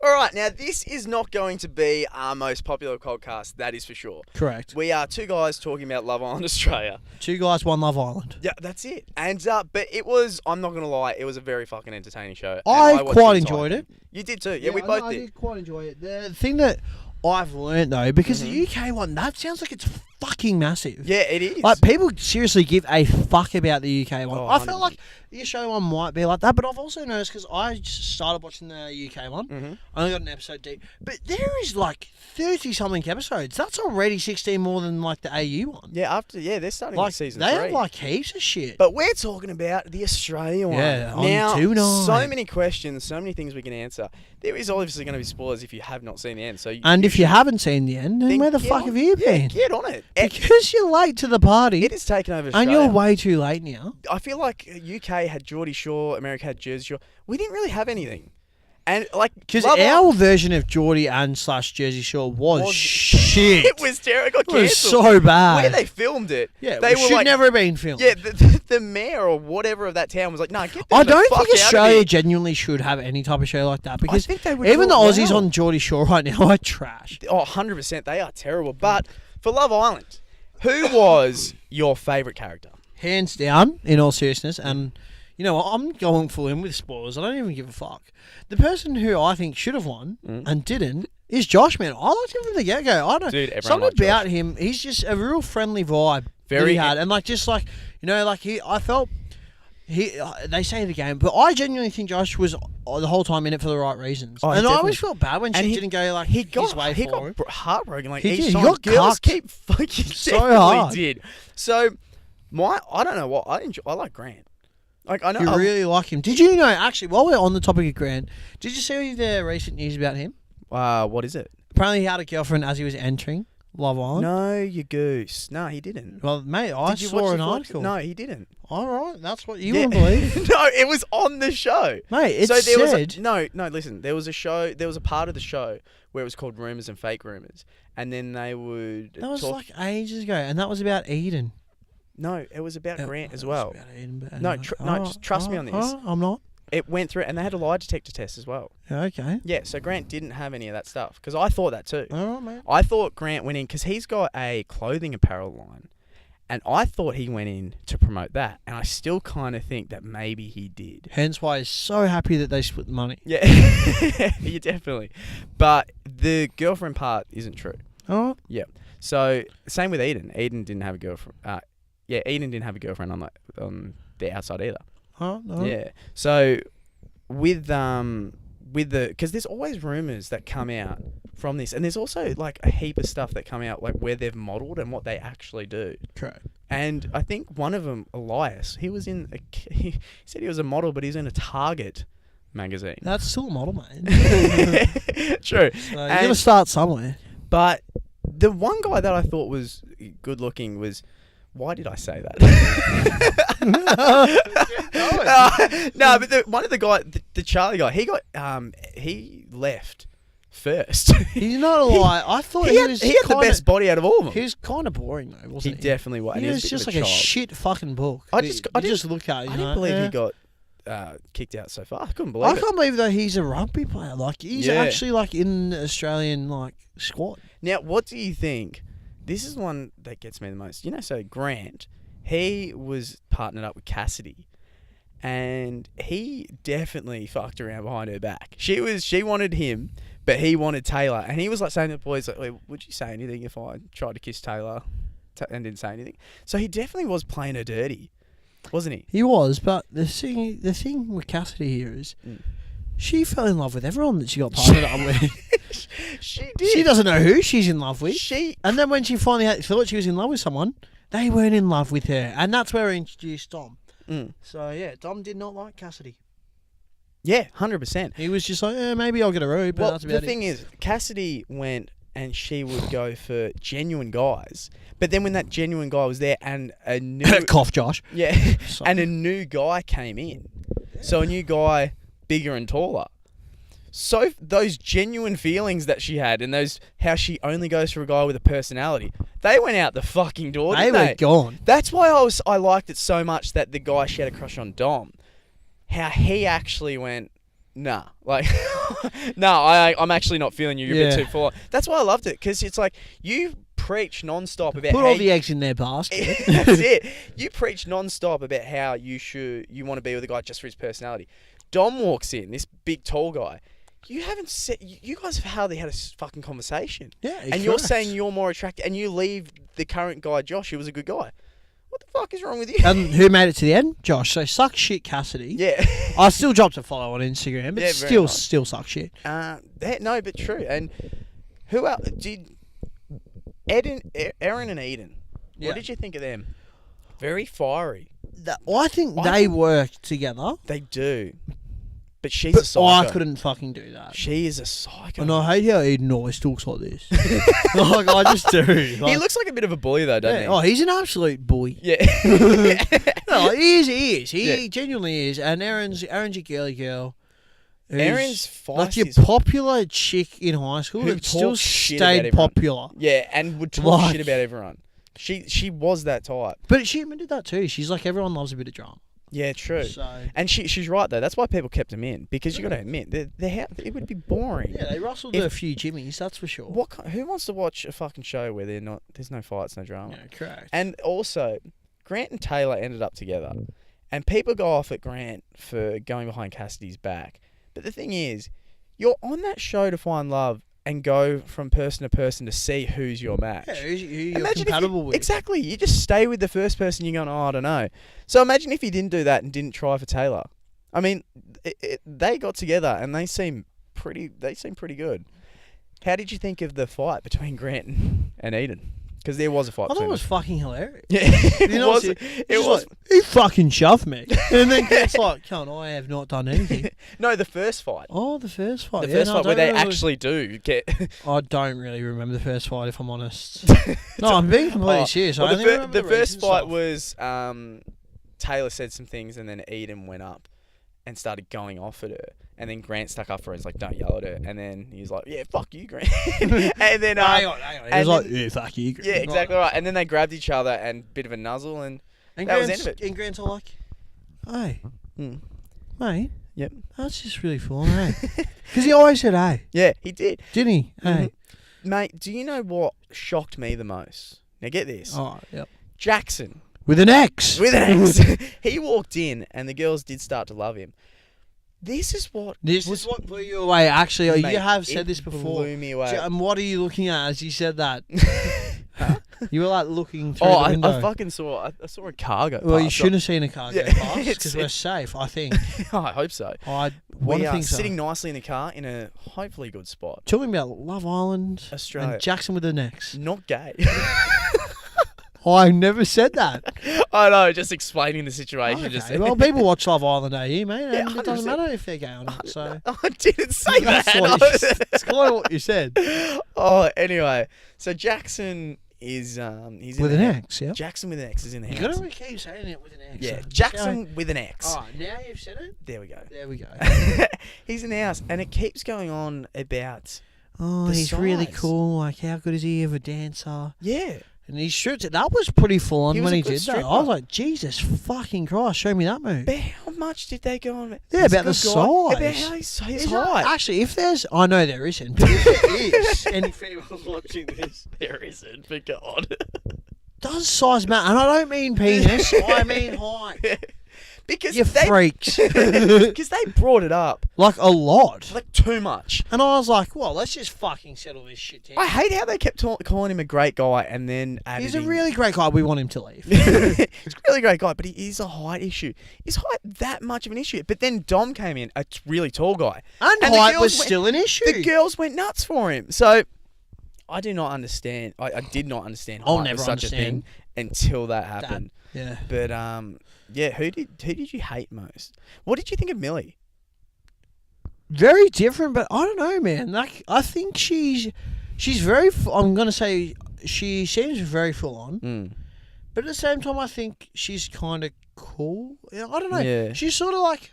All right, now this is not going to be our most popular podcast, that is for sure. Correct. We are two guys talking about Love Island Australia. Two guys, one Love Island. Yeah, that's it. And but it was, I'm not going to lie, it was a very fucking entertaining show. I watched quite the entire enjoyed thing. it. You did too. Yeah, we both I did. did quite enjoy it. The thing that I've learned though, because the UK one, that sounds like it's fucking massive. Yeah, it is. Like, people seriously give a fuck about the UK one. Oh, I felt 100%. like the Australian one might be like that, but I've also noticed, because I just started watching the UK one, I only got an episode deep, but there is like 30-something episodes. That's already 16 more than like the AU one. Yeah, they're starting Like, season they 3. have like heaps of shit. But we're talking about the Australian one. Yeah, on now, 2-9. so many questions, so many things we can answer. There is obviously going to be spoilers if you have not seen the end. So, And if you haven't seen the end, then where the get fuck on- have you been? Get on it. Because you're late to the party, It has taken over and Australia. you're way too late now. I feel like UK had Geordie Shore, America had Jersey Shore. We didn't really have anything. And like, Because Love our Island- version of Geordie and / Jersey Shore was shit. It was terrible. It got It was cancelled. so bad. Where they filmed it. Yeah, they it were should like, never have been filmed. Yeah, the mayor or whatever of that town was like, nah, get them I the don't fuck think out of Australia here. genuinely should have any type of show like that, because think they would even do the it Aussies well. on Geordie Shore right now are trash. Oh, 100%. They are terrible. But for Love Island, who was your favourite character? Hands down, in all seriousness, and you know what, I'm going full in with spoilers. I don't even give a fuck. The person who I think should have won and didn't is Josh, man. I liked him from the get-go. I don't Dude, everyone something liked Josh. about him. He's just a real friendly vibe that Very- he had, and like, just like, you know, like I felt they say the game, but I genuinely think Josh was the whole time in it for the right reasons. Oh, And I always definitely. felt bad when And she he- didn't go like He got his way for him. heartbroken. Like He each did. He time. got Girls cucked. keep fucking So definitely hard. did. So I don't know what I like Grant. Like I know You really like him. Did you know, actually, while we're on the topic of Grant, did you see the recent news about him? what is it? Apparently he had a girlfriend as he was entering Love Island. No, you goose. No, he didn't. Well, mate, I Did you saw watch an the article. No, he didn't. All right, that's what you Yeah. wouldn't believe. No, it was on the show. Mate, it so there said... was no. Listen, there was a part of the show where it was called Rumors and Fake Rumors, and then they would that was talk. like ages ago, and that was about Eden. No, it was about Grant It as was well. about Eden, but No, anyway. just trust me on this. I'm not. It went through, and they had a lie detector test as well. Yeah, okay. Yeah, so Grant didn't have any of that stuff because I thought that too. All right, mate. I thought Grant went in because he's got a clothing apparel line, and I thought he went in to promote that, and I still kind of think that maybe he did. Hence why he's so happy that they split the money. Yeah, yeah, definitely. But the girlfriend part isn't true. Oh, Yeah. So same with Eden. Eden didn't have a girlfriend. Eden didn't have a girlfriend on the outside either. oh, no. Yeah. So with the because there's always rumors that come out from this, and there's also like a heap of stuff that come out like where they've modelled and what they actually do. Correct. And I think one of them, Elias, he he said he was a model, but he's in a Target magazine. That's still a model, mate. True. So you And- gotta start somewhere. But the one guy that I thought was good looking was. Why did I say that? No, but one of the guy, the Charlie guy, he left first. He's not a lie. I thought he he had was the kinda- best body out of all of them. He was kind of boring though, He wasn't he? definitely was. And He he was was a bit just of like a child. shit fucking book. I You just look at it. I you didn't know? believe Yeah. he got kicked out so far. I couldn't I believe it. can't believe though he's a rugby player. Like he's Yeah. actually like in the Australian like squad. Now, what do you think? This is one that gets me the most. You know, so Grant, he was partnered up with Cassidy, and he definitely fucked around behind her back. She wanted him, but he wanted Taylor, and he was like saying to the boys, like, "Wait, would you say anything if I tried to kiss Taylor and didn't say anything?" So he definitely was playing her dirty, wasn't he? He was, but the thing with Cassidy here is she fell in love with everyone that she got partnered up with. She did. She doesn't know who she's in love with. She And then when she finally thought she was in love with someone, they weren't in love with her. And that's where I introduced Dom. So, yeah, Dom did not like Cassidy. Yeah, 100%. He was just like, maybe I'll get a robe, but Well, that's the about thing it. is, Cassidy went and she would go for genuine guys. But then when that genuine guy was there and a new... Cough, Josh. Yeah, Sorry. and a new guy came in. So a new guy, bigger and taller. So those genuine feelings that she had and those how she only goes for a guy with a personality, they went out the fucking door, They didn't were gone. That's why I liked it so much that the guy she had a crush on, Dom, how he actually went, nah. Like, no, I'm actually not feeling you. You're a bit too full on. That's why I loved it, because it's like, you preach non-stop about Put how all the eggs in their basket. That's it. You preach non-stop about how you want to be with a guy just for his personality. Dom walks in, this big tall guy. You haven't said, you guys have hardly had a fucking conversation. Yeah, and you're saying you're more attractive, and you leave the current guy, Josh, who was a good guy. What the fuck is wrong with you? And who made it to the end? Josh. So suck shit, Cassidy. Yeah. I still dropped a follow on Instagram, but Yeah, very still nice. still suck shit. No, but true. And who else did? Aaron and Eden. Yeah. What did you think of them? Very fiery. I think they work together. They do. But she's a But psycho. I couldn't fucking do that. She is a psycho. And I hate how Eden always talks like this. Like, I just do. He Like, looks like a bit of a bully though, doesn't yeah. he? Oh, he's an absolute boy. Yeah. No, he is. He Yeah. genuinely is. And Aaron's a girly girl. who's Aaron's feisty like your as- popular chick in high school Who that still talks shit about stayed everyone. popular. Yeah, and would talk Like- shit about everyone. She was that type. But she admitted that too. She's like, everyone loves a bit of drama. Yeah, true. So And she's right though. That's why people kept him in, because you got to admit it would be boring. yeah, they rustled If- a few Jimmies, that's for sure. Who wants to watch a fucking show where there's no fights, no drama? Yeah, correct. And also, Grant and Taylor ended up together, and people go off at Grant for going behind Cassidy's back. But the thing is, you're on that show to find love and go from person to person to see who's your match. yeah, who you're Imagine if compatible with. Exactly. You just stay with the first person you're going, oh, I don't know. So imagine if you didn't do that and didn't try for Taylor. I mean, they got together and they seem pretty good. How did you think of the fight between Grant and Eden? Because there was a fight I thought between it was them. fucking hilarious. Yeah, You know it was. Like, he fucking shoved me. And then Grant's like, cunt, I have not done anything. No, the first fight. Oh, the first fight. The Yeah, first no, I fight where don't they remember- actually do get. I don't really remember the first fight, if I'm honest. No, I'm being completely Oh, serious. well, I only remember the first recent fight stuff. was Taylor said some things, and then Eden went up and started going off at her. And then Grant stuck up for her. He's like, don't yell at her. And then he was like, yeah, fuck you, Grant. And then, Hang on. He and was like, then- yeah, fuck you. yeah, exactly right. And then they grabbed each other and bit of a nuzzle. And And that was the Grant's, end of it. and Grant's all like, hey, Mm. mate, Yep. that's just really fun, hey? Because he always said, hey, Yeah, he did. didn't he? Hey. Mhm. Mate, do you know what shocked me the most? Now get this. Oh, yep. Jackson, With an X. with an X, he walked in and the girls did start to love him. This is what This is what blew you away. Actually, Mate, you have it said this before. blew me away. And what are you looking at as you said that? You were like looking through Oh, the window. I fucking saw. I saw a cargo. Well, you pass. shouldn't have seen a car go Yeah, past it's- because we're safe, I think. I hope so. I want We to are think so. sitting nicely in the car in a hopefully good spot. Talking about Love Island Australia. and Jackson with an X. Not gay. I never said that. I know, just explaining the situation. Okay, Just well, people watch Love Island AU, mate, and Yeah, it doesn't 100%. matter if they're gay or not. So I didn't say that. that's what you said. It's kind of what you said. Oh, anyway, so Jackson is he's With in an the X, yeah. Jackson with an X is in the You house. gotta keep saying it with an X. Yeah, so- Jackson with an X. Oh, now you've said it. There we go. There we go. He's in the house, and it keeps going on about Oh, The he's really size. cool. Like, how good is he of a dancer? yeah. And he stripped it. That was pretty full on He was when a he good did that. stripper. I was like, Jesus fucking Christ, show me that move. But how much did they go on? Yeah, He's a about the good guy. About size. how he's Is there- height. actually, if there's, I know there isn't, but if there is any females watching this, There isn't, for God. does size matter? And I don't mean penis, I mean height. Because You they freaks. because they brought it up Like a lot. like too much. And I was like, well, let's just fucking settle this shit down. I hate how they kept calling him a great guy and then adding. He's a really great guy. We want him to leave. He's a really great guy, but he is a height issue. Is height that much of an issue? But then Dom came in, a really tall guy, And the height girls was went- still an issue. The girls went nuts for him. So I do not understand. I did not understand. I'll height never was such a understand thing until that happened. Yeah. But yeah. Who did you hate most? What did you think of Millie? Very different, but I don't know, man. Like, I think she's very. I'm gonna say she seems very full on, but at the same time, I think she's kind of cool. Yeah, I don't know. Yeah. She's sort of like.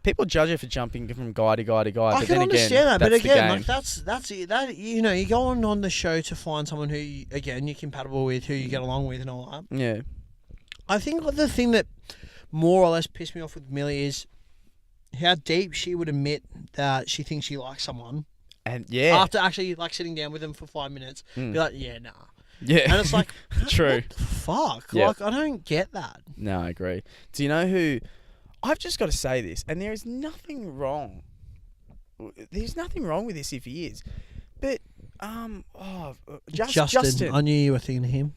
People judge her for jumping from guy to guy to guy. I but can then understand again, that, but that's the again, game. like that's it. That you know, you go on the show to find someone who, again, you're compatible with, who you get along with, and all that. Yeah. I think the thing that more or less pissed me off with Millie is how deep she would admit that she thinks she likes someone And yeah, after actually like sitting down with them for 5 minutes. Be like, yeah, nah. yeah, And it's like, true. what the fuck? Yep. Like, I don't get that. No, I agree. Do you know who? I've just got to say this, and there is nothing wrong. There's nothing wrong with this if he is, but Justin, I knew you were thinking of him.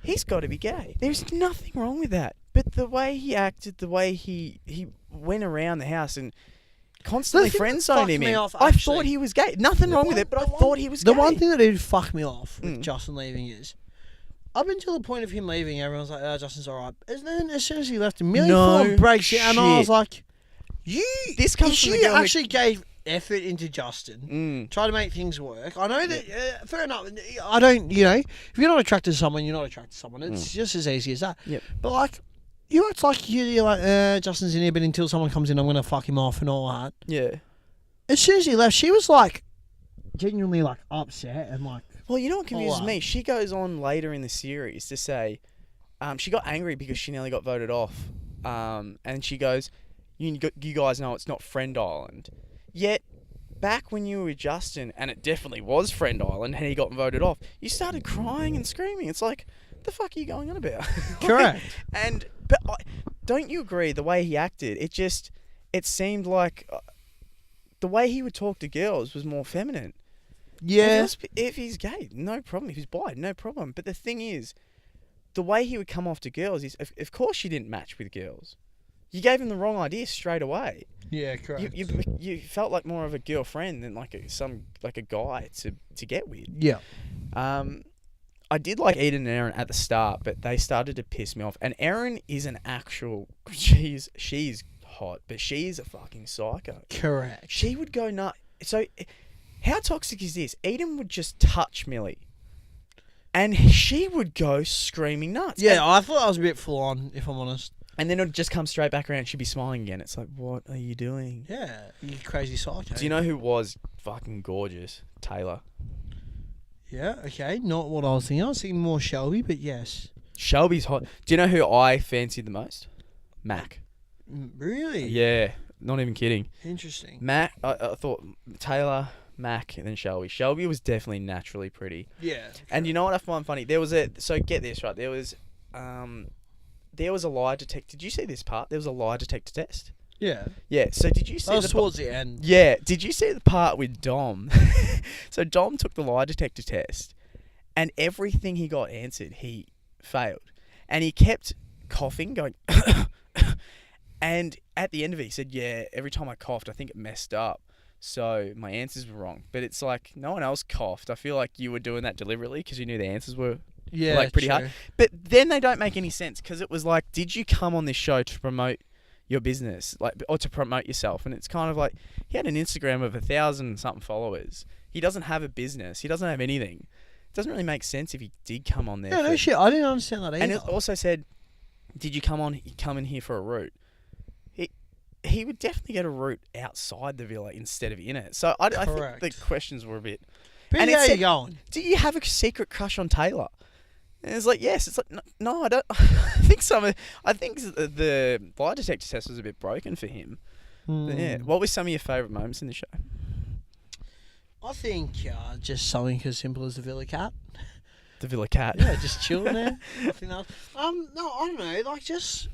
he's got to be gay. There's nothing wrong with that. But the way he acted, the way he went around the house and constantly The thing that friend zoned fucked him me in, off, I actually- thought he was gay. Nothing wrong with it, but I thought he was The gay. one thing that did fuck me off with Mm. Justin leaving is, up until the point of him leaving, everyone's like, oh, Justin's alright. And then as soon as he left, Millie No Ford breaks it, and I was shit. like, This comes from the you girl who- actually gave effort into Justin. Mm. Try to make things work. I know that, fair enough. I don't, if you're not attracted to someone, you're not attracted to someone. It's just as easy as that. Yep. But, like, it's like you're like, Justin's in here, but until someone comes in, I'm going to fuck him off and all that. Yeah. As soon as he left, she was, like, genuinely, like, upset and, like, Well, you know what confuses Oh, me? She goes on later in the series to say she got angry because she nearly got voted off. And she goes, you guys know it's not Friend Island. Yet, back when you were with Justin, and it definitely was Friend Island, and he got voted off, you started crying and screaming. It's like, what the fuck are you going on about? Correct. But don't you agree, the way he acted, it seemed like the way he would talk to girls was more feminine. yeah. If he's gay, no problem. If he's bi, no problem. But the thing is, the way he would come off to girls is, of course, she didn't match with girls. You gave him the wrong idea straight away. Yeah, correct. You felt like more of a girlfriend than like a guy to get with. Yeah. I did like Eden and Erin at the start, but they started to piss me off. And Erin is an actual. She's hot, but she's a fucking psycho. Correct. She would go nut. So, how toxic is this? Eden would just touch Millie, and she would go screaming nuts. Yeah, I thought that was a bit full on, if I'm honest. And then it would just come straight back around. She'd be smiling again. It's like, what are you doing? Yeah, you crazy psycho. Do you know who was fucking gorgeous? Taylor. Yeah, okay. Not what I was thinking. I was thinking more Shelby, but yes. Shelby's hot. Do you know who I fancied the most? Mac. Really? Yeah, not even kidding. Interesting. Mac. I thought Taylor, Mac, and then Shelby. Shelby was definitely naturally pretty. Yeah. And you know what I find funny? So get this right. There was a lie detector. Did you see this part? There was a lie detector test. Yeah. Yeah. So did you see That was the towards the end. Yeah. Did you see the part with Dom? So Dom took the lie detector test, and everything he got answered, he failed, and he kept coughing, going. And at the end of it, he said, "Yeah, every time I coughed, I think it messed up. So my answers were wrong." But it's like no one else coughed. I feel like you were doing that deliberately because you knew the answers were pretty hard. But then they don't make any sense because it was like, did you come on this show to promote your business, or to promote yourself? And it's kind of like he had an Instagram of 1,000 something followers. He doesn't have a business. He doesn't have anything. It doesn't really make sense if he did come on there. Yeah, no shit. I didn't understand that either. And it also said, did you come in here for a route? He would definitely get a route outside the villa instead of in it. So I think the questions were a bit. But and how it you said, going? do you have a secret crush on Taylor? And it's like, yes. It's like, no, I don't. I think the lie detector test was a bit broken for him. But yeah. What were some of your favourite moments in the show? I think just something as simple as the Villa Cat. The Villa Cat. Yeah, just chilling there. I think that was, no, I don't know. Like just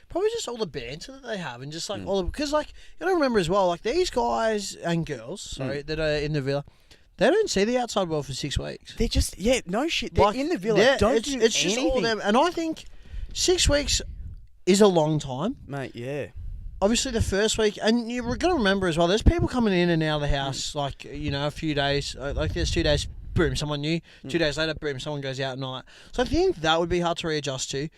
probably just all the banter that they have, and just like all because like you gotta remember as well, like these guys and girls, that are in the villa, they don't see the outside world for 6 weeks. They're just no shit. They're in the villa. It's just all them, and I think 6 weeks is a long time, mate. Yeah. Obviously, the first week, and you're gonna remember as well. There's people coming in and out of the house, like a few days. Like there's 2 days. Boom, someone new. 2 days later, boom, someone goes out and all that. So I think that would be hard to readjust to.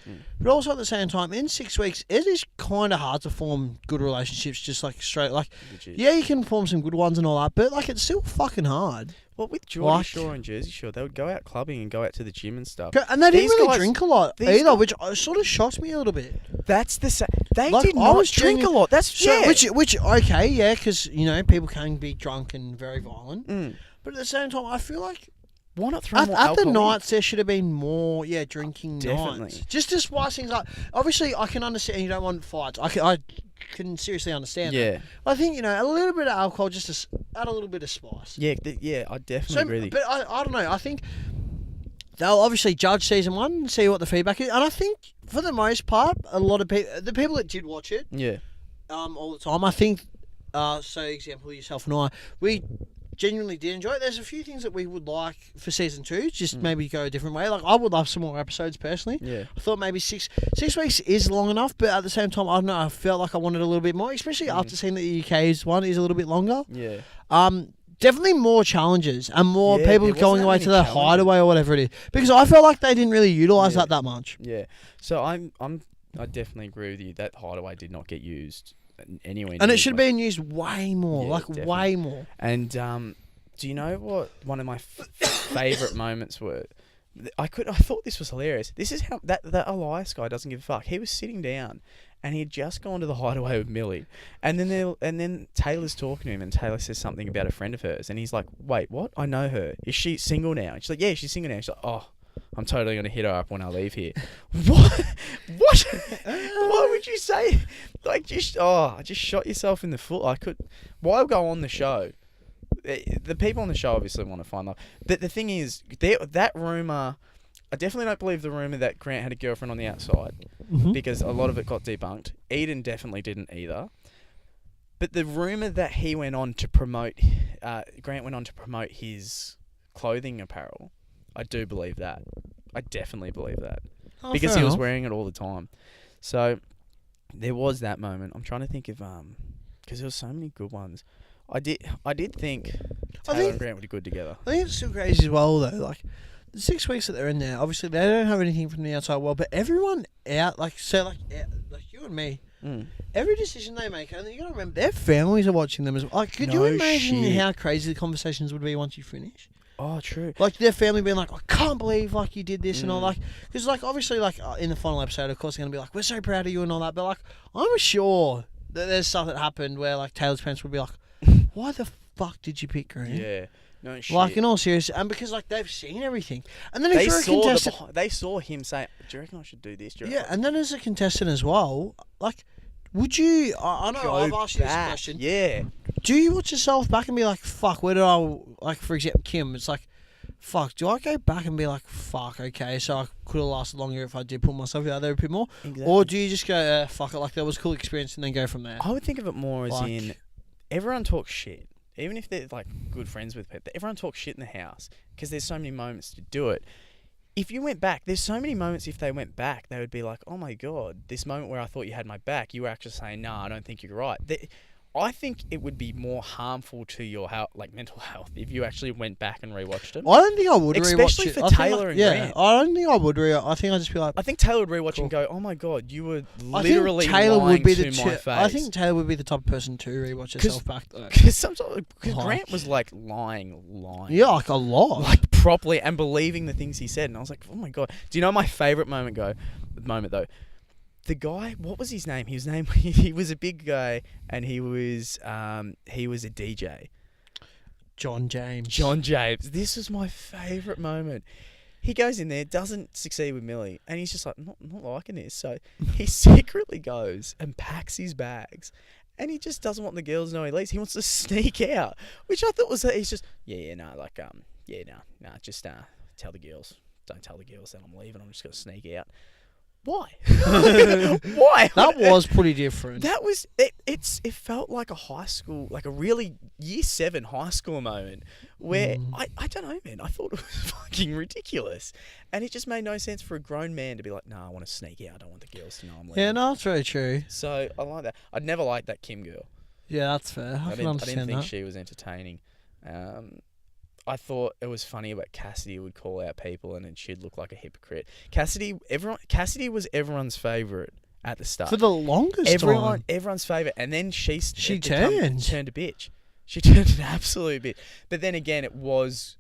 But also at the same time, in 6 weeks, it is kind of hard to form good relationships just like straight. Like, yeah, you can form some good ones and all that, but like it's still fucking hard. Well, with Geordie Shore and Jersey Shore, they would go out clubbing and go out to the gym and stuff. And they didn't really drink a lot either, guys, which sort of shocked me a little bit. That's the same. They did not drink a lot. That's Which okay, yeah, because people can be drunk and very violent. But at the same time, I feel like Why not throw more At the alcohol in? nights, there should have been more, drinking Definitely. nights. Just to spice things up. Obviously, I can understand you don't want fights. I can seriously understand that. Yeah. But I think, a little bit of alcohol just to add a little bit of spice. Yeah, I definitely agree with you. But I don't know. I think they'll obviously judge season 1 and see what the feedback is. And I think, for the most part, a lot of people, the people that did watch it Yeah. all the time, I think, so example, yourself and I, we genuinely did enjoy it. There's a few things that we would like for season 2, just maybe go a different way. Like, I would love some more episodes personally. Yeah. I thought maybe 6 weeks is long enough, but at the same time, I don't know, I felt like I wanted a little bit more, especially after seeing that the UK's one is a little bit longer. Yeah. Definitely more challenges and more Yeah, people there wasn't going that away many to their challenges. hideaway or whatever it is. Because I felt like they didn't really utilise Yeah. that much. Yeah. So I definitely agree with you. That hideaway did not get used anywhere. And near it should as have been used way more, Yeah, like definitely. way more. And do you know what one of my favorite moments were? I thought this was hilarious. This is how that Elias guy doesn't give a fuck. He was sitting down, and he had just gone to the hideaway with Millie, and then Taylor's talking to him, and Taylor says something about a friend of hers, and he's like, "Wait, what? I know her. Is she single now?" And she's like, "Yeah, she's single now." She's like, "Oh, I'm totally gonna hit her up when I leave here." What? What? Why would you say? Like, just shot yourself in the foot. Why go on the show? The people on the show obviously want to find love. The thing is, that rumour, I definitely don't believe the rumour that Grant had a girlfriend on the outside, because a lot of it got debunked. Eden definitely didn't either. But the rumour that he went on to promote, Grant went on to promote his clothing apparel, I do believe that. I definitely believe that. Because he was wearing it all the time. So, there was that moment. I'm trying to think of, because there were so many good ones. I did think Taylor and Grant would be good together. I think it's still crazy as well, though. Like, the 6 weeks that they're in there, obviously they don't have anything from the outside world, but everyone out, like you and me, every decision they make, and you got to remember, their families are watching them as well. Like, could you No imagine shit. how crazy the conversations would be once you finish? Oh, true. Like, their family being like, I can't believe, like, you did this and all, like, because, like, obviously, like, in the final episode, of course, they're going to be like, we're so proud of you and all that, but, like, I'm sure that there's stuff that happened where, like, Taylor's parents would be like, why the fuck did you pick Grant? Yeah. No shit. Like, in all seriousness, and because, like, they've seen everything. And then if they you're a saw contestant... they saw him say, "Do you reckon I should do this?" Yeah, and then as a contestant as well, like, would you... I know I've asked you this question. Yeah. Do you watch yourself back and be like, fuck, where did I... Like, for example, Kim, it's like, fuck, do I go back and be like, fuck, okay, so I could have lasted longer if I did put myself out there a bit more? Exactly. Or do you just go, fuck it, like, that was a cool experience and then go from there? I would think of it more as Like- in, everyone talks shit. Even if they're, like, good friends with people, everyone talks shit in the house because there's so many moments to do it. If you went back, there's so many moments if they went back, they would be like, oh my God, this moment where I thought you had my back, you were actually saying, nah, I don't think you're right. I think it would be more harmful to your mental health if you actually went back and rewatched it. I don't think I would rewatch Especially it. for I think, Taylor like, and yeah, Grant. I don't think I would I think I'd just be like... I think Taylor would rewatch Cool. and go, oh my God, you were I literally think Taylor lying would be to the my face. I think Taylor would be the type of person to rewatch herself back, though. Because Like- Grant was like lying. Yeah, like a lot. Like properly and believing the things he said. And I was like, oh my God. Do you know my favourite moment though? The guy, what was his name? He was a big guy and he was a DJ. John James. John James. This was my favourite moment. He goes in there, doesn't succeed with Millie, and he's just like, not liking this. So he secretly goes and packs his bags, and he just doesn't want the girls to know he leaves. He wants to sneak out, which I thought was he's just just tell the girls. Don't tell the girls that I'm leaving. I'm just gonna sneak out. Why? Why? That was pretty different. That was it. It felt like a high school, like a really year 7 high school moment where I don't know, man. I thought it was fucking ridiculous, and it just made no sense for a grown man to be like, "No, I want to sneak out. I don't want the girls to know I'm leaving." Yeah, no, that's very true. So I like that. I'd never liked that Kim girl. Yeah, that's fair. I can didn't understand think that. she was entertaining. I thought it was funny about Cassidy would call out people and then she'd look like a hypocrite. Cassidy was everyone's favourite at the start. For the longest time. Everyone's favourite. And then she turned. Turned a bitch. She turned an absolute bitch. But then again, it was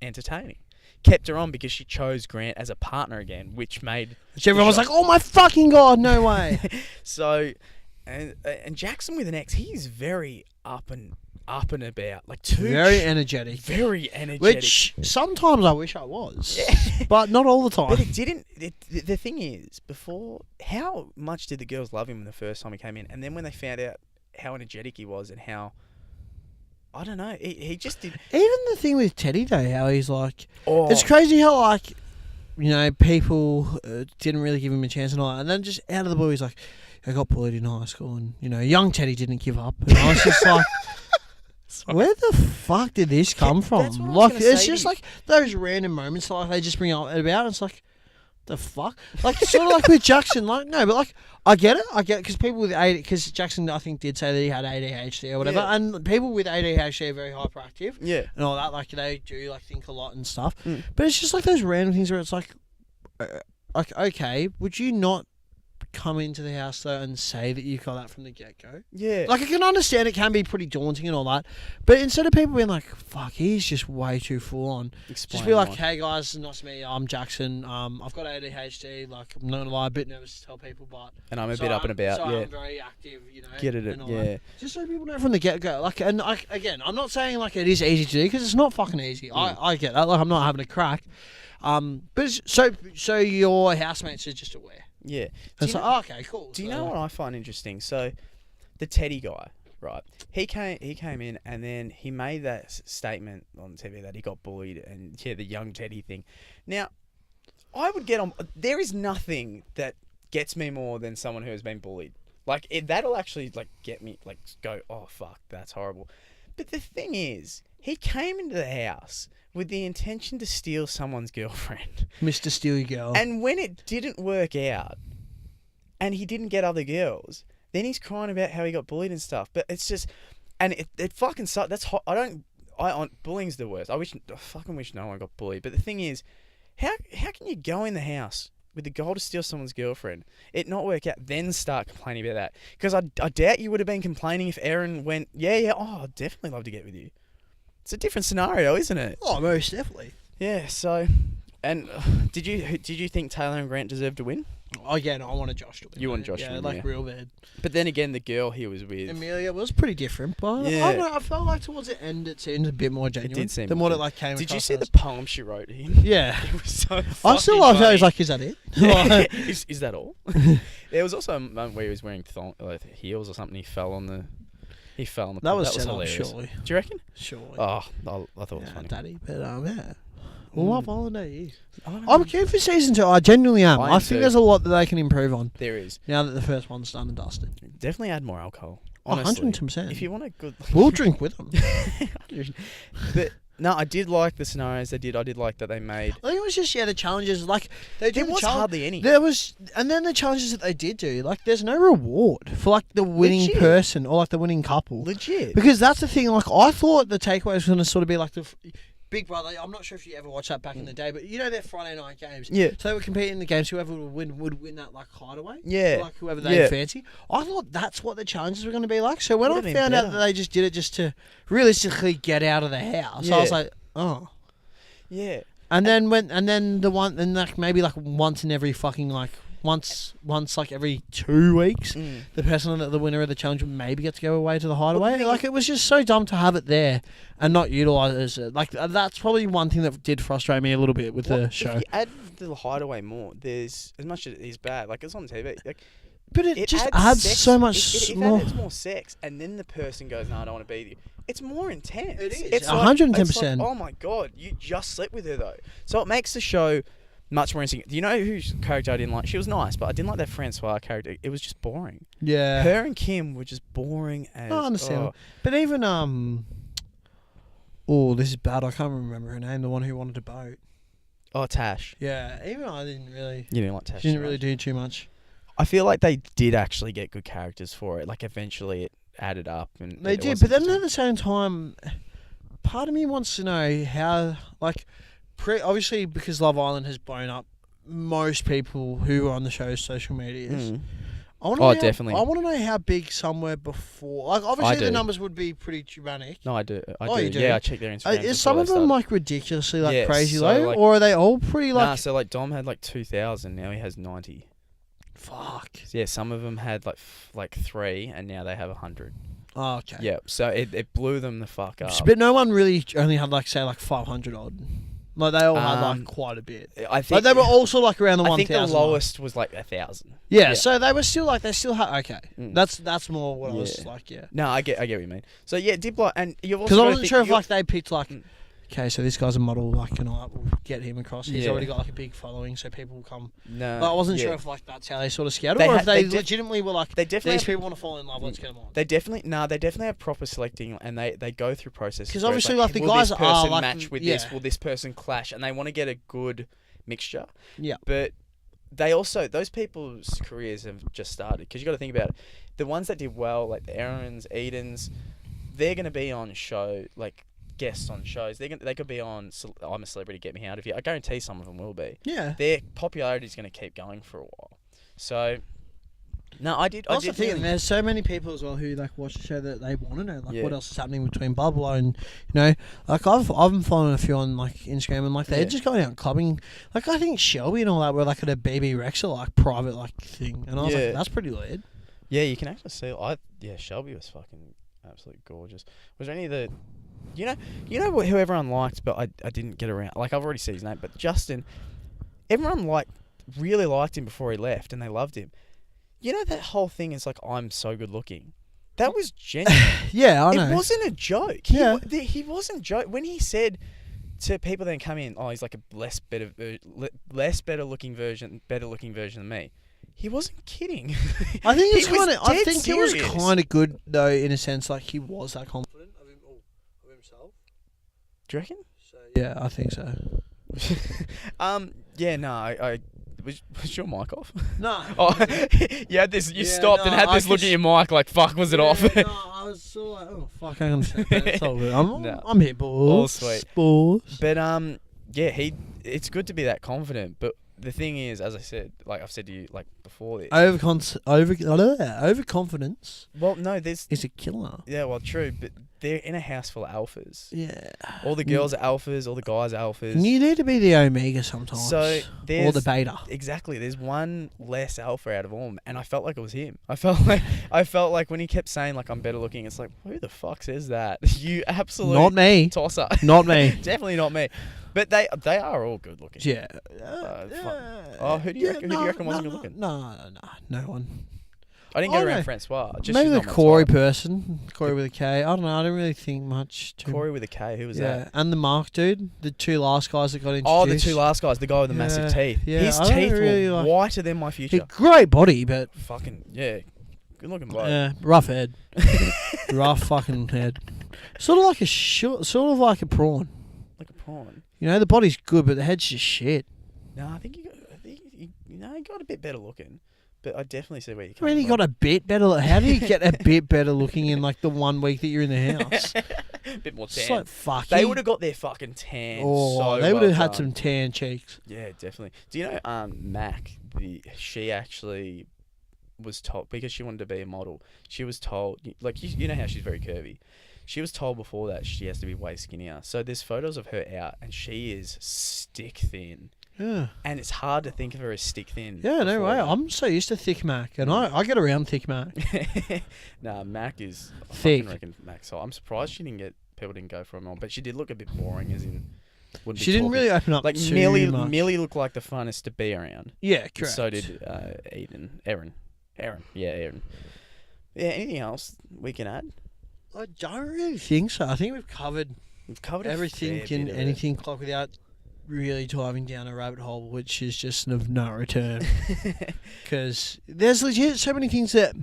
entertaining. Kept her on because she chose Grant as a partner again, which made... Everyone was like, oh my fucking God, no way. So, and Jackson with an X, he's very up and up and about, like too Very energetic. very energetic. Which sometimes I wish I was, but not all the time. But it didn't. The thing is, before, how much did the girls love him the first time he came in, and then when they found out how energetic he was and how, I don't know, he just did. Even the thing with Teddy though, how he's like, Oh, it's crazy how like, you know, people didn't really give him a chance and all that, and then just out of the blue he's like, I got bullied in high school, and you know, young Teddy didn't give up, and I was just like. Where the fuck did this come from? That's what I was Like, gonna it's say just to you. like those random moments like they just bring up and about. And it's like, the fuck? Like, sort of like with Jackson. Like, no, but like, I get it, because people with because Jackson, I think, did say that he had ADHD or whatever, Yeah. and people with ADHD are very hyperactive Yeah. and all that. Like, they do like think a lot and stuff. Mm. But it's just like those random things where it's like, okay, would you not come into the house though and say that you got that from the get-go? Yeah. Like, I can understand it can be pretty daunting and all that, but instead of people being like, fuck, he's just way too full on, Explain just be like, why. hey guys, nice to meet you, I'm Jackson, I've got ADHD, like, I'm not gonna lie, a bit nervous to tell people, but And I'm a bit up and about. so Yeah. I'm very active, you know, Get it? and all Yeah. that. Just so people know from the get-go, like, and again, I'm not saying like it is easy to do, because it's not fucking easy. I get that, like, I'm not having a crack, but so your housemates are just aware. Yeah. It's like, oh, okay, cool. Do you So, know what I find interesting? So, the Teddy guy, right? He came in and then he made that statement on TV that he got bullied and the young Teddy thing. Now, I would get on. There is nothing that gets me more than someone who has been bullied. Like that'll actually like get me like go, oh fuck, that's horrible. But the thing is, he came into the house with the intention to steal someone's girlfriend. Mr. Steely Girl. And when it didn't work out, and he didn't get other girls, then he's crying about how he got bullied and stuff. But it's just, and it fucking sucks. That's hot. Bullying's the worst. I fucking wish no one got bullied. But the thing is, how can you go in the house with the goal to steal someone's girlfriend, it not work out, then start complaining about that? Because I doubt you would have been complaining if Aaron went, oh, I'd definitely love to get with you. It's a different scenario, isn't it? Oh, most definitely. Yeah. So, and did you think Taylor and Grant deserved to win? Again, I wanted Josh to win. You want mate. Josh to yeah, win, like yeah. real bad. But then again, the girl he was with, Amelia was pretty different, but Yeah. I don't know, I felt like towards the end it seemed a bit more genuine. did seem than what good. it like came. Did you across see the as. poem she wrote him? Yeah, It was so. I still fucking like that. funny. He's like, is that it? is that all? There was also a moment where he was wearing heels or something. He fell on the. That was set up, hilarious. surely. Do you reckon? Surely. Oh, I thought it was yeah, funny. Daddy, but yeah. Love Island. Oh, I'm keen for season 2. I genuinely am. I am I think too. there's a lot that they can improve on there is now that the first one's done and dusted. definitely add more alcohol. Oh, Honestly, 110%. if you want a good, We'll drink with them. but no, I did like the scenarios they did. I did like that they made. I think it was just the challenges. Like they There did was hardly any. There was, and then the challenges that they did do. Like there's no reward for like the winning Legit. person or like the winning couple. Legit. Because that's the thing. Like I thought the takeaway was going to sort of be like the Big Brother. I'm not sure if you ever watched that back in the day, but you know their Friday night games. Yeah. So they would compete in the games. Whoever would win that like hideaway. Yeah. Like whoever they Yeah. fancy. I thought that's what the challenges were going to be like. So when Would've I been found out better. that they just did it just to realistically get out of the house, I Yeah. was like, oh. Yeah. And then like maybe like once in every fucking like once like every 2 weeks, the person that the winner of the challenge would maybe get to go away to the hideaway. Like it was just so dumb to have it there and not utilize it. Like that's probably one thing that did frustrate me a little bit with the show. If you add the hideaway more, there's as much as it is bad. Like it's on TV. Like But it just adds adds sex. so much If more. adds more sex, and then the person goes, "No, I don't want to be with you." It's more intense. It is, It's 110%. Like, oh my god, you just slept with her though. So it makes the show much more interesting. Do you know whose character I didn't like? She was nice, but I didn't like that Francois character. It was just boring. Yeah. Her and Kim were just boring as. I understand. Oh, But even this is bad. I can't remember her name. The one who wanted to boat. Tash. Yeah. Even I didn't really. You didn't like Tash. She didn't so really much. do too much. I feel like they did actually get good characters for it. Like eventually it added up, and They it did, was but then interesting. at the same time, part of me wants to know how, like, obviously because Love Island has blown up most people who are on the show's social medias. Mm. I want Oh, know definitely. I want to know how big some were before. Like, obviously the do. numbers would be pretty dramatic. No, I do. Oh, you do? Yeah, I checked their Instagram. Is some of them like ridiculously like Yeah, crazy so, low, like- or are they all pretty like? Nah, so like Dom had like 2,000. Now he has 90. Fuck. Yeah, some of them had like 3, and now they have 100. Oh, okay. Yeah, so it blew them the fuck up. But no one really only had like say like 500 odd. Like they all had like Um, quite a bit. I think Like they were also like around the I 1,000. think the lowest was like 1,000. Yeah, so they were still like they still had okay. Mm. That's more what I was Yeah. like. Yeah. No, I get what you mean. So yeah, Diplo, and you've also Because I gotta wasn't think- sure if you- like they picked like, Mm. okay, so this guy's a model, like, and I will get him across. He's Yeah. already got like a big following, so people will come. No, But I wasn't yeah. sure if like that's how they sort of scouted, They or ha- if they, they did- legitimately were like, They definitely these have, people want to fall in love, let's get them on. they definitely have proper selecting, and they go through processes. 'Cause where it's obviously, like, the will guys this are, person like, match with this? yeah. Will this person clash? And they want to get a good mixture. Yeah. But they also those people's careers have just started, because you got to think about it. The ones that did well, like the Aarons, Edens, they're going to be on show like guests on shows. They could be on I'm a Celebrity, Get Me Out of Here. I guarantee some of them will be. Yeah. Their popularity is going to keep going for a while. So no, I did. I also think really- there's so many people as well who like watch the show that they want to know like Yeah. what else is happening between Bubble and like I've been following a few on like Instagram and like they're Yeah. just going out clubbing. Like I think Shelby and all that were like at a BB Rexha like private like thing, and I was Yeah. like that's pretty weird. Yeah, you can actually see. Shelby was fucking absolutely gorgeous. Was there any of the, you know who everyone liked, but I didn't get around. Like I've already seen his name, but Justin, everyone really liked him before he left, and they loved him. You know that whole thing is like I'm so good looking. That was genuine. Yeah, I know. It wasn't a joke. Yeah. He wasn't joke when he said to people that come in, oh, he's like a better looking version than me. He wasn't kidding. I think it's He was kind of. I dead think it was serious. kind of good though, in a sense. Like he was that confident of himself. Do you reckon? So yeah, I think so. Yeah, no, I was your mic off? No. Oh, you had this. You Yeah, stopped and no, had I this look just- at your mic like, fuck, was it off? No, I was so like, oh fuck, I understand. It's all good. No. I'm here, boys. All sweet. Boys. But yeah, it's good to be that confident. But the thing is, as I said, like I've said to you, like before this. Overconfidence Well, no, there's. is a killer. Yeah, well, true, but they're in a house full of alphas. Yeah. All the girls are alphas, all the guys are alphas. And you need to be the omega sometimes. So or there's the beta. exactly. There's one less alpha out of all, and I felt like it was him. I felt like when he kept saying like I'm better looking, it's like who the fuck says that? You absolute Not me. tosser. Not me. Definitely not me. But they are all good looking. Yeah. Oh, who do you reckon wasn't good looking? No one. I didn't get Oh, around no. Francois. Just Maybe she's the not my Corey type. person. Corey with a K. I don't know. I don't really think much. Corey with a K. Who was yeah. that? And the Mark dude. The two last guys that got introduced. Oh, the two last guys. The guy with the massive Yeah, teeth. yeah, His I don't teeth really were like- whiter than my A future. great body, but Fucking yeah. Good looking bloke. yeah, rough head. Rough fucking head. Sort of like a prawn. Like a prawn. You know, the body's good, but the head's just shit. No, I think he got a bit better looking. But I definitely see where you're I coming mean, he from. got a bit better. How do you get a bit better looking in like the 1 week that you're in the house? a bit more It's tan. like fuck. They would have got their fucking tan. Oh, so they would have well had done. some tan cheeks. Yeah, definitely. Do you know Mac? She actually was told, because she wanted to be a model. She was told, like you know how she's very curvy. She was told before that she has to be way skinnier. So there's photos of her out, and she is stick thin. Yeah. And it's hard to think of her as stick thin. Yeah, no before way. that. I'm so used to thick Mac, and I get around thick Mac. Nah, Mac is I Thick. fucking reckon Mac. So I'm surprised people didn't go for him on, but she did look a bit boring, as in. Wouldn't be She didn't talking. really open up like too much. Millie looked like the funnest to be around. Yeah, correct. So did Aaron. Yeah, Aaron. Yeah, anything else we can add? I don't really think so. I think we've covered We've covered everything and anything like without really diving down a rabbit hole, which is just of no return. Because there's legit so many things that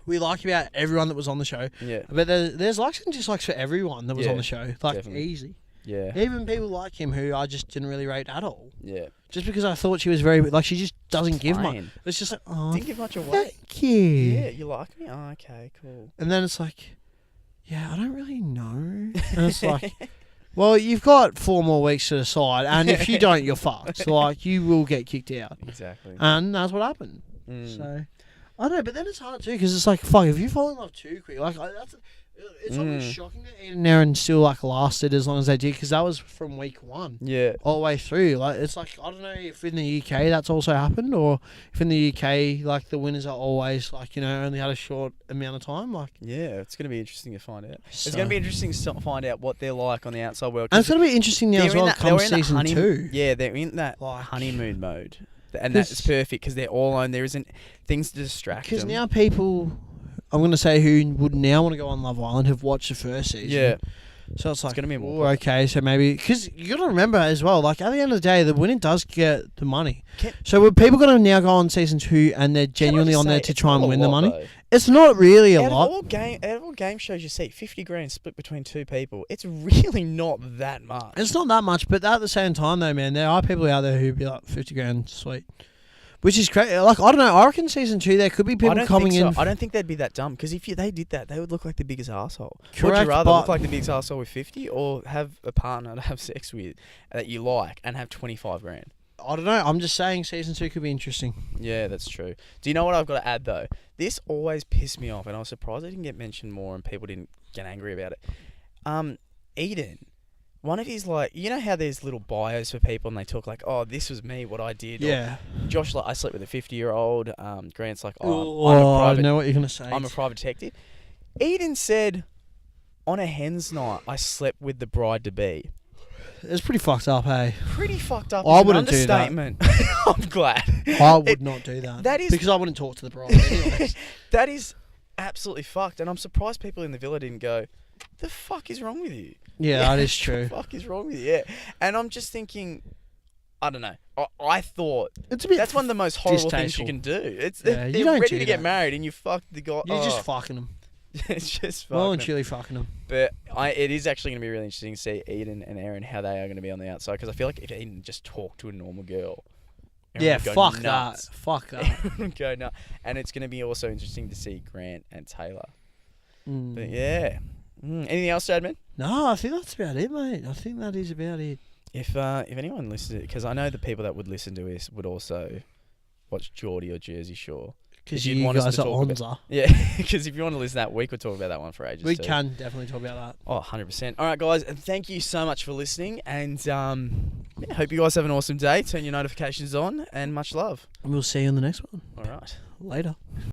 we like about everyone that was on the show, Yeah, but there's likes and dislikes for everyone that was Yeah, on the show. Like definitely. easy. yeah, Even people like him who I just didn't really rate at all. yeah. Just because I thought she was very like she just doesn't give much. Plain. It's just like oh, Didn't give much away. thank you. Yeah, you like me? Oh, okay, cool. And then it's like, yeah, I don't really know. And it's like, well, you've got 4 more weeks to decide, and if you don't, you're fucked. Like, you will get kicked out. Exactly. And that's what happened. Mm. So, I don't know, but then it's hard too, because it's like, fuck, if you fall in love too quick, like, It's almost shocking that Eden and Aaron still like lasted as long as they did, because that was from week 1 Yeah. all the way through. Like, it's like, I don't know if in the UK that's also happened, or if in the UK like the winners are always like, you know, only had a short amount of time. Like, Yeah, it's going to be interesting to find out. It's So- going to be interesting to find out what they're like on the outside world. and it's going to be interesting now they're as in well. that- Come they're in that season 2. Yeah, they're in that Like- honeymoon mode. And that's perfect because they're all on. There isn't things to distract Because them. now people, I'm going to say, who would now want to go on Love Island have watched the first season. Yeah. So it's like, gonna be more oh, okay, so maybe, because you got to remember as well, like at the end of the day, the winner does get the money. So are people going to now go on season 2 and they're genuinely on there to try and win the money? Though. It's not really a Out lot. of all game shows you see, 50 grand split between 2 people. It's really not that much. It's not that much, but at the same time though, man, there are people out there who'd be like 50 grand, sweet. Which is crazy. Like, I don't know, I reckon season 2 there could be people coming in. I don't think they'd be that dumb because if they did that, they would look like the biggest asshole. Would Correct, you rather but- look like the biggest asshole with 50 or have a partner to have sex with that you like and have 25 grand? I don't know, I'm just saying season 2 could be interesting. Yeah, that's true. Do you know what I've got to add though? This always pissed me off, and I was surprised it didn't get mentioned more, and people didn't get angry about it. Eden, one of his like, you know how there's little bios for people, and they talk like, "Oh, this was me, what I did." Yeah. Or Josh, like, I slept with a 50-year-old. Grant's like, Oh, I'm a I private, know what you're going to say. I'm a private detective. Eden said, on a hen's night, I slept with the bride to be. It's pretty fucked up, hey. Pretty fucked up. I is an wouldn't do that. understatement. I'm glad. I would not do that. that is- because I wouldn't talk to the bride anyways. That is absolutely fucked, and I'm surprised people in the villa didn't go, the fuck is wrong with you? Yeah, that is true. The fuck is wrong with you? Yeah. And I'm just thinking, I don't know. I thought It's a bit. that's one of the most horrible things you distasteful. can do. It's Yeah, they're you don't ready do to get that. married, and you fucked the guy. You're just fucking them. it's just fucking. Well and them. truly fucking them. But it is actually going to be really interesting to see Eden and Aaron how they are going to be on the outside, because I feel like if Eden just talked to a normal girl, Aaron Yeah, would go fuck nuts. that. Fuck that. Aaron would go nuts. And it's going to be also interesting to see Grant and Taylor. But yeah. Anything else, Admin? No, I think that's about it, mate. I think that is about it. If anyone listens, because I know the people that would listen to this would also watch Geordie or Jersey Shore. Because If you'd you want us guys to are talk about- Onza. Yeah, because if you want to listen that, we could talk about that one for ages. We too. can definitely talk about that. Oh, 100%. All right, guys, and thank you so much for listening. And hope you guys have an awesome day. Turn your notifications on, and much love. And we'll see you on the next one. All right. Later.